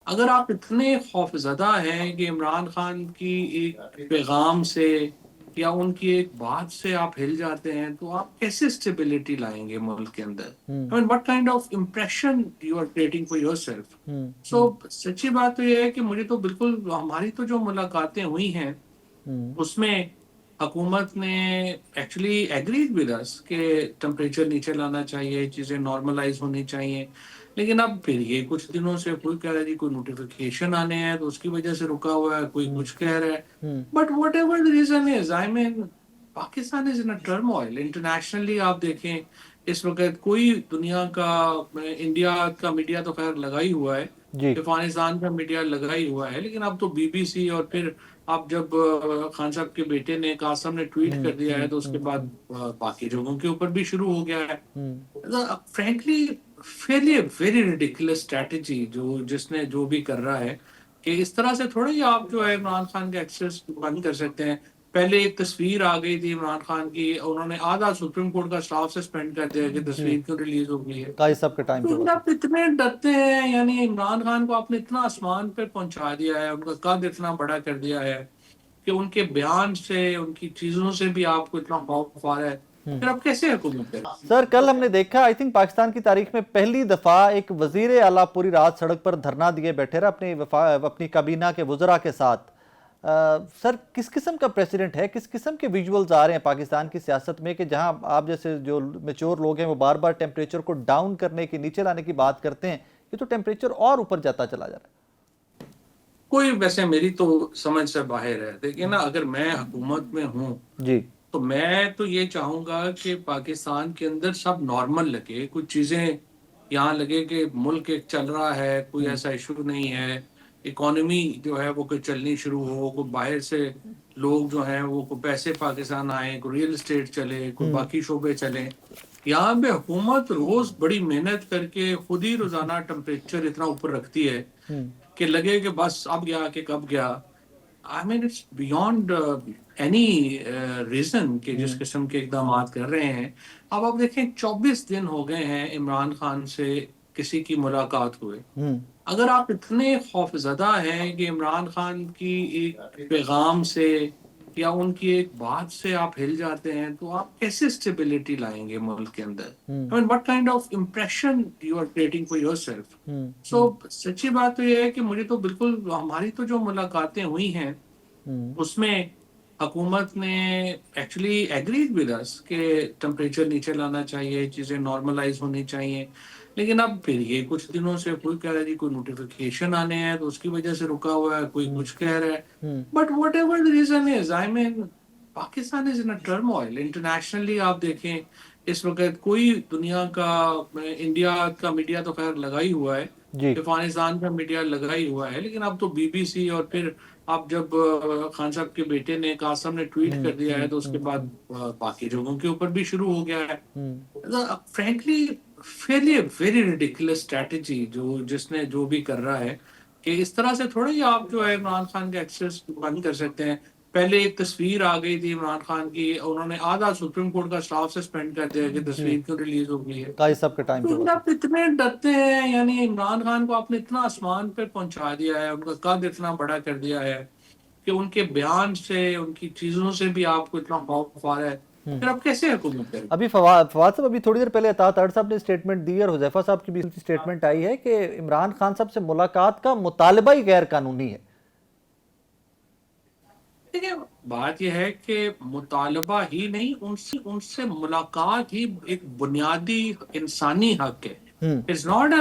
اگر آپ اتنے خوفزدہ ہیں کہ عمران خان کی ایک پیغام سے یا ان کی ایک بات سے آپ ہل جاتے ہیں تو آپ کیسے اسٹیبلٹی لائیں گے ملک کے اندر؟ ہوں I mean, what kind of impression you are creating for yourself? ہوں So ہوں سچی بات تو یہ ہے کہ مجھے تو بالکل ہماری تو جو ملاقاتیں ہوئی ہیں ہوں اس میں حکومت نے ایکچولی ایگریڈ ود اس کہ ٹمپریچر نیچے لانا چاہیے، چیزیں نارملائز ہونی چاہیے، لیکن اب پھر یہ کچھ دنوں سے کوئی کہہ رہا ہے جی کوئی نوٹیفیکیشن آنے ہیں تو اس کی وجہ سے رکا ہوا ہے، کوئی ہوں کچھ کہہ رہا ہے. ہوں but what ever the reason is, I mean, Pakistan is in turmoil. Internationally آپ دیکھیں اس وقت کوئی دنیا کا، انڈیا کا میڈیا تو خیر لگا ہی ہوا ہے، جی افغانستان کا میڈیا لگا ہی ہوا ہے، لیکن اب تو بی بی سی اور پھر اب جب خان صاحب کے بیٹے نے قاسم نے ٹویٹ ہوں کر دیا ہے ہوں تو اس کے ہوں بعد باقی جگہوں کے اوپر بھی شروع ہو گیا ہے. ہوں frankly fairly very ridiculous strategy جس نے جو بھی کر رہا ہے کہ اس طرح سے تھوڑا ہی آپ جو ہے عمران خان کے ایکسیس بند کر سکتے ہیں. پہلے ایک تصویر آ گئی تھی عمران خان کی، انہوں نے آدھا سپریم کورٹ کا سٹاف سسپینڈ کر دیا کہ جی تصویر کیوں ریلیز ہو گئی ہے. قاضی صاحب کے ٹائم پہ ہوا تو تھا. آپ اتنے ڈرتے ہیں، یعنی عمران خان کو آپ نے اتنا آسمان پہ پہنچا دیا ہے، ان کا قد اتنا بڑا کر دیا ہے کہ ان کے بیان سے، ان کی چیزوں سے بھی آپ کو اتنا خوف آ رہا ہے، ہوں پھر آپ کیسے حکومت کریں؟ سر کل ہم نے دیکھا آئی تھنک پاکستان کی تاریخ میں پہلی دفعہ ایک وزیر اعلیٰ پوری رات سڑک پر دھرنا دیے بیٹھے رہا اپنی کابینہ کے وزراء کے ساتھ. سر کس قسم کا پریسیڈنٹ ہے، کس قسم کے ویژولز آ رہے ہیں پاکستان کی سیاست میں کہ جہاں آپ جیسے جو میچور لوگ ہیں وہ بار بار ٹیمپریچر کو ڈاؤن کرنے کی، نیچے لانے کی بات کرتے ہیں، یہ تو ٹیمپریچر اور اوپر جاتا چلا جا رہا ہے. کوئی ویسے میری تو سمجھ سے باہر ہے. دیکھیں نا، اگر میں حکومت میں ہوں جی تو میں تو یہ چاہوں گا کہ پاکستان کے اندر سب نارمل لگے، کچھ چیزیں یہاں لگے کہ ملک ایک چل رہا ہے، کوئی ہوں ایسا ایشو نہیں ہے، اکانومی جو ہے وہ کوئی چلنی شروع ہو، کوئی باہر سے لوگ جو ہیں وہ کوئی پیسے پاکستان آئیں، کوئی ریل اسٹیٹ چلے، کوئی ہوں باقی شعبے چلیں. یہاں پہ حکومت روز بڑی محنت کر کے خود ہی روزانہ ٹمپریچر اتنا اوپر رکھتی ہے ہوں کہ لگے کہ بس اب گیا کہ کب گیا. I mean it's beyond any reason کہ جس ہوں قسم کے اقدامات کر رہے ہیں. اب آپ دیکھیں 24 دن ہو گئے ہیں عمران خان سے کسی کی ملاقات ہوئے. ہوں اگر آپ اتنے خوفزدہ ہیں کہ عمران خان کی ایک پیغام سے یا ان کی ایک بات سے آپ ہل جاتے ہیں تو آپ کیسے اسٹیبلٹی لائیں گے ملک کے اندر؟ ہوں I mean, what kind of impression you are creating for yourself? ہوں So ہوں سچی بات تو یہ ہے کہ مجھے تو بالکل ہماری تو جو ملاقاتیں ہوئی ہیں ہوں اس میں حکومت نے ایکچولی ایگریڈ ود اس کہ ٹمپریچر نیچے لانا چاہیے، چیزیں نارملائز ہونی چاہیے، لیکن اب پھر یہ کچھ دنوں سے کوئی کہہ رہا ہے جی کوئی نوٹیفیکیشن آنے ہیں تو اس کی وجہ سے رکا ہوا ہے، کوئی ہوں کچھ کہہ رہا ہے. ہوں but what ever the reason is, I mean, Pakistan is in turmoil. Internationally آپ دیکھیں اس وقت کوئی دنیا کا، انڈیا کا میڈیا تو خیر لگا ہی ہوا ہے، جی افغانستان کا میڈیا لگا ہی ہوا ہے، لیکن اب تو بی بی سی اور پھر اب جب خان صاحب کے بیٹے نے قاسم نے ٹویٹ ہوں کر دیا ہوں ہے تو اس کے ہوں بعد باقی جگہوں کے اوپر بھی شروع ہو گیا ہے. ہوں frankly fairly very ridiculous strategy جس نے جو بھی کر رہا ہے کہ اس طرح سے تھوڑا ہی آپ جو ہے عمران خان کے ایکسیس بند کر سکتے ہیں. پہلے ایک تصویر آ گئی تھی عمران خان کی، انہوں نے آدھا سپریم کورٹ کا سٹاف سسپینڈ کر دیا کہ جی تصویر کیوں ریلیز ہو گئی ہے. قاضی صاحب کے ٹائم پہ ہوا تو تھا. آپ اتنے ڈرتے ہیں، یعنی عمران خان کو آپ نے اتنا آسمان پہ پہنچا دیا ہے، ان کا قد اتنا بڑا کر دیا ہے کہ ان کے بیان سے، ان کی چیزوں سے بھی آپ کو اتنا خوف آ رہا ہے، ہوں پھر آپ کیسے حکومت کریں؟ ابھی فواد صاحب ابھی تھوڑی دیر پہلے عطا طاہر صاحب نے اسٹیٹمنٹ دی اور حذیفہ صاحب کی بھی اسٹیٹمنٹ آئی ہے کہ عمران خان صاحب سے ملاقات کا مطالبہ ہی غیر قانونی ہے. دیکھیں بات یہ ہے کہ مطالبہ ہی نہیں، ان سے ملاقات ہی ایک بنیادی انسانی حق ہے. ہوں اٹس ناٹ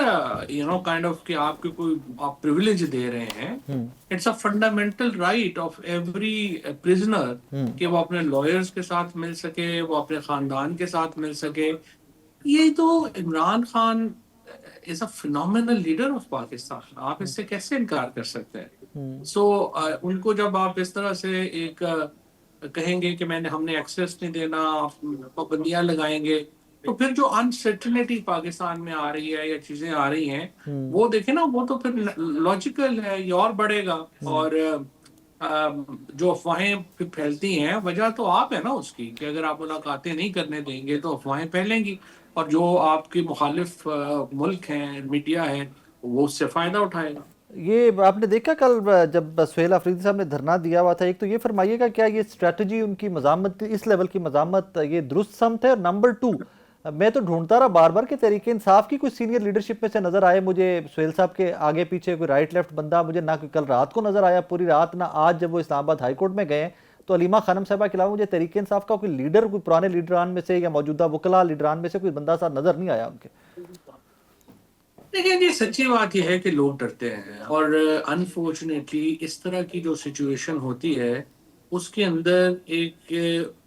کائنڈ آف کہ آپ کو کوئی آپ پریویلیج دے رہے ہیں. ہوں it's a fundamental right of every prisoner ہوں کہ وہ اپنے لائرز کے ساتھ مل سکے، وہ اپنے خاندان کے ساتھ مل سکے. یہ تو عمران خان از اے فینومینل لیڈر آف پاکستان، آپ اس سے کیسے انکار کر سکتے ہیں؟ ہوں سو ان کو جب آپ اس طرح سے ایک کہیں گے کہ ہم نے ایکسیس نہیں دینا، آپ پابندیاں لگائیں گے، تو پھر جو انسرٹنٹی پاکستان میں آ رہی ہے یا چیزیں آ رہی ہیں ہوں وہ دیکھیں نا، وہ تو پھر لاجیکل ہے، یہ اور بڑھے گا. ہوں اور جو افواہیں پھر پھیلتی ہیں وجہ تو آپ ہے نا اس کی، کہ اگر آپ ملاقاتیں نہیں کرنے دیں گے تو افواہیں پھیلیں گی اور جو آپ کے مخالف ملک ہیں، میڈیا ہے، وہ اس سے فائدہ اٹھائے گا. یہ آپ نے دیکھا کل جب سہیل آفریدی صاحب نے دھرنا دیا ہوا تھا، ایک تو یہ فرمائیے گا کیا یہ اسٹریٹجی ان کی مزاحمت، اس لیول کی مزاحمت یہ درست سمت ہے؟ اور نمبر ٹو، میں تو ڈھونڈتا رہا بار بار کہ تحریک انصاف کی کوئی سینئر لیڈرشپ میں سے نظر آئے مجھے سہیل صاحب کے آگے پیچھے کوئی رائٹ لیفٹ بندہ مجھے نہ کل رات کو نظر آیا پوری رات، نہ آج جب وہ اسلام آباد ہائی کورٹ میں گئے ہیں تو علیمہ خانم صاحبہ کے علاوہ مجھے تحریک انصاف کا کوئی لیڈر، کوئی پرانے لیڈران میں سے یا موجودہ وکلاء لیڈران میں سے کوئی بندہ ساتھ نظر نہیں آیا ان کے۔ دیکھیں جی، سچی بات یہ ہے کہ لوگ ڈرتے ہیں، اور انفارچونیٹلی اس طرح کی جو سچویشن ہوتی ہے اس کے اندر ایک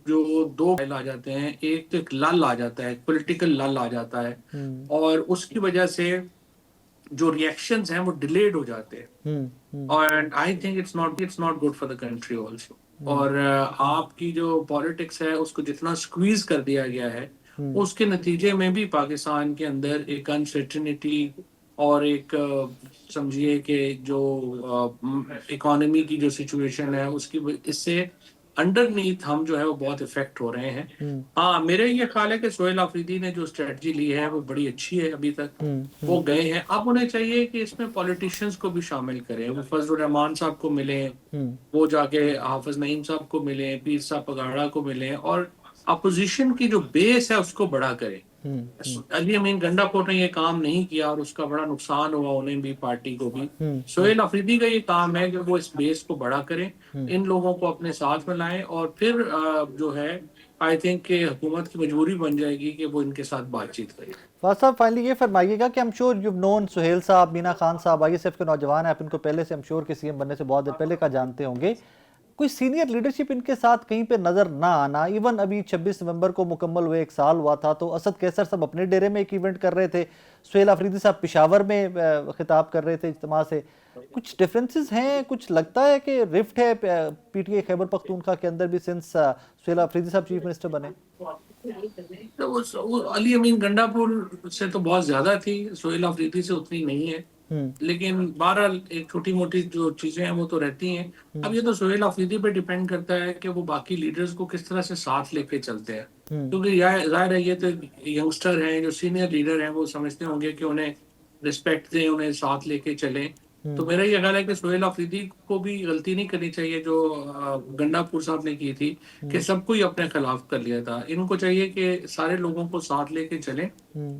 جو دو حل آ جاتے ہیں، ایک تو ایک لل آ جاتا ہے، پولیٹیکل لل آ جاتا ہے، اور اس کی وجہ سے جو ریئیکشنز ہیں وہ ڈیلیڈ ہو جاتے ہیں، اور I think it's not good for the country also. اور آپ کی جو پالیٹکس ہے اس کو جتنا سکویز کر دیا گیا ہے اس کے نتیجے میں بھی پاکستان کے اندر ایک انسرٹنٹی اور ایک سمجھیے کہ جو اکانومی کی جو سچویشن ہے اس کی اس سے انڈر نیتھ ہم جو ہے وہ بہت افیکٹ ہو رہے ہیں۔ ہاں، میرے یہ خیال ہے کہ سہیل آفریدی نے جو اسٹریٹجی لی ہے وہ بڑی اچھی ہے، ابھی تک وہ گئے ہیں، اب انہیں چاہیے کہ اس میں پولیٹیشینز کو بھی شامل کریں، وہ فضل الرحمان صاحب کو ملیں، وہ جا کے حافظ نعیم صاحب کو ملیں، پیر صاحب پگاڑا کو ملیں، اور اپوزیشن کی جو بیس ہے اس کو بڑا کریں۔ علی امین گنڈا پور نے یہ کام نہیں کیا اور اس کا بڑا نقصان ہوا انہیں بھی، پارٹی کو بھی۔ سہیل آفریدی کا یہ کام ہے کہ وہ اس بیس کو بڑا کریں، ان لوگوں کو اپنے ساتھ میں لائیں، اور پھر جو ہے آئی تھنک کہ حکومت کی مجبوری بن جائے گی کہ وہ ان کے ساتھ بات چیت کرے۔ فاضل صاحب فائنلی یہ فرمائیے گا کہ I'm sure you've known Sohail صاحب، مینا خان صاحب، آئی ایس ایف کے نوجوان ہیں، آپ ان کو پہلے سے I'm sure کہ سی ایم بننے سے بہت دیر پہلے کا جانتے ہوں گے، کوئی سینئر لیڈرشپ ان کے ساتھ کہیں پہ نظر نہ آنا، ایون ابھی 26 نومبر کو مکمل ہوئے 1 سال ہوا تھا تو اسد کیسر صاحب اپنے ڈیرے میں ایک ایونٹ کر رہے تھے، سہیل آفریدی صاحب پشاور میں خطاب کر رہے تھے اجتماع سے، کچھ ڈیفرنسز ہیں، کچھ لگتا ہے کہ رفٹ ہے P T I Khyber Pakhtunkhwa کے اندر بھی سنس سہیل آفریدی صاحب چیف منسٹر بنے؟ علی امین گنڈا پور سے تو بہت زیادہ تھی، سہیل آفریدی سے اتنی نہیں ہے، لیکن بہرحال ایک چھوٹی موٹی جو چیزیں ہیں وہ تو رہتی ہیں۔ اب یہ تو سہیل آفریدی پہ ڈیپینڈ کرتا ہے کہ وہ باقی لیڈرز کو کس طرح سے ساتھ لے کے چلتے ہیں، کیونکہ ظاہر ہے یہ تو ینگسٹر ہیں، جو سینئر لیڈر ہیں وہ سمجھتے ہوں گے کہ انہیں رسپیکٹ دیں، انہیں ساتھ لے کے چلیں۔ تو میرا یہ خیال ہے کہ سہیل آفریدی کو بھی غلطی نہیں کرنی چاہیے جو گنڈا پور صاحب نے کی تھی کہ سب کو ہی اپنے خلاف کر لیا تھا۔ ان کو چاہیے کہ سارے لوگوں کو ساتھ لے کے چلیں،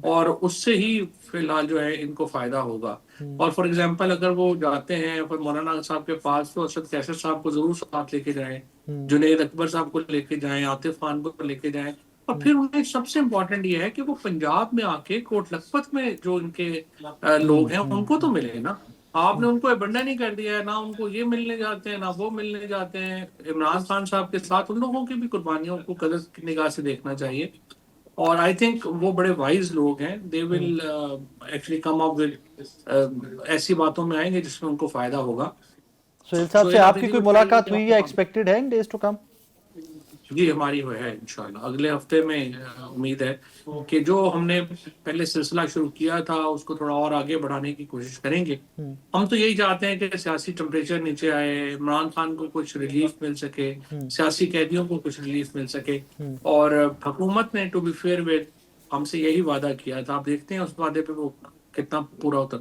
اور اس سے ہی فی الحال جو ہے ان کو فائدہ ہوگا۔ اور فار ایگزامپل اگر وہ جاتے ہیں پھر مولانا صاحب کے پاس تو اسد کیسر صاحب کو ضرور ساتھ لے کے جائیں، جنید اکبر صاحب کو لے کے جائیں، عاطف خان کو لے کے جائیں، اور پھر انہیں سب سے امپورٹنٹ یہ ہے کہ وہ پنجاب میں آ کے کوٹ لکھپت میں جو ان کے لوگ ہیں ان کو تو ملے نا۔ آپ نے ان کو ایبنڈن نہیں کر دیا ہے، نہ ان کو یہ ملنے جاتے ہیں نہ وہ ملنے جاتے ہیں۔ عمران خان صاحب کے ساتھ ان لوگوں کی بھی قربانیوں کو قدر کی نگاہ سے دیکھنا چاہیے، اور آئی تھنک وہ بڑے وائز لوگ ہیں، دے will actually come up with ایسی باتوں میں آئیں گے جس میں ان کو فائدہ ہوگا۔ سہیل صاحب سے آپ کی کوئی ملاقات ہوئی یا ایکسپیکٹڈ ہے ان ڈیز ٹو کم؟ جی ہماری وہ ہے انشاءاللہ اگلے ہفتے میں، امید ہے کہ جو ہم نے پہلے سلسلہ شروع کیا تھا اس کو تھوڑا اور آگے بڑھانے کی کوشش کریں گے۔ ہم تو یہی چاہتے ہیں کہ سیاسی ٹمپریچر نیچے آئے، عمران خان کو کچھ ریلیف مل سکے، سیاسی قیدیوں کو کچھ ریلیف مل سکے، اور حکومت نے ٹو بی فیئر ود ہم سے یہی وعدہ کیا تھا، آپ دیکھتے ہیں اس وعدے پہ وہ کتنا پورا اترتا ہے۔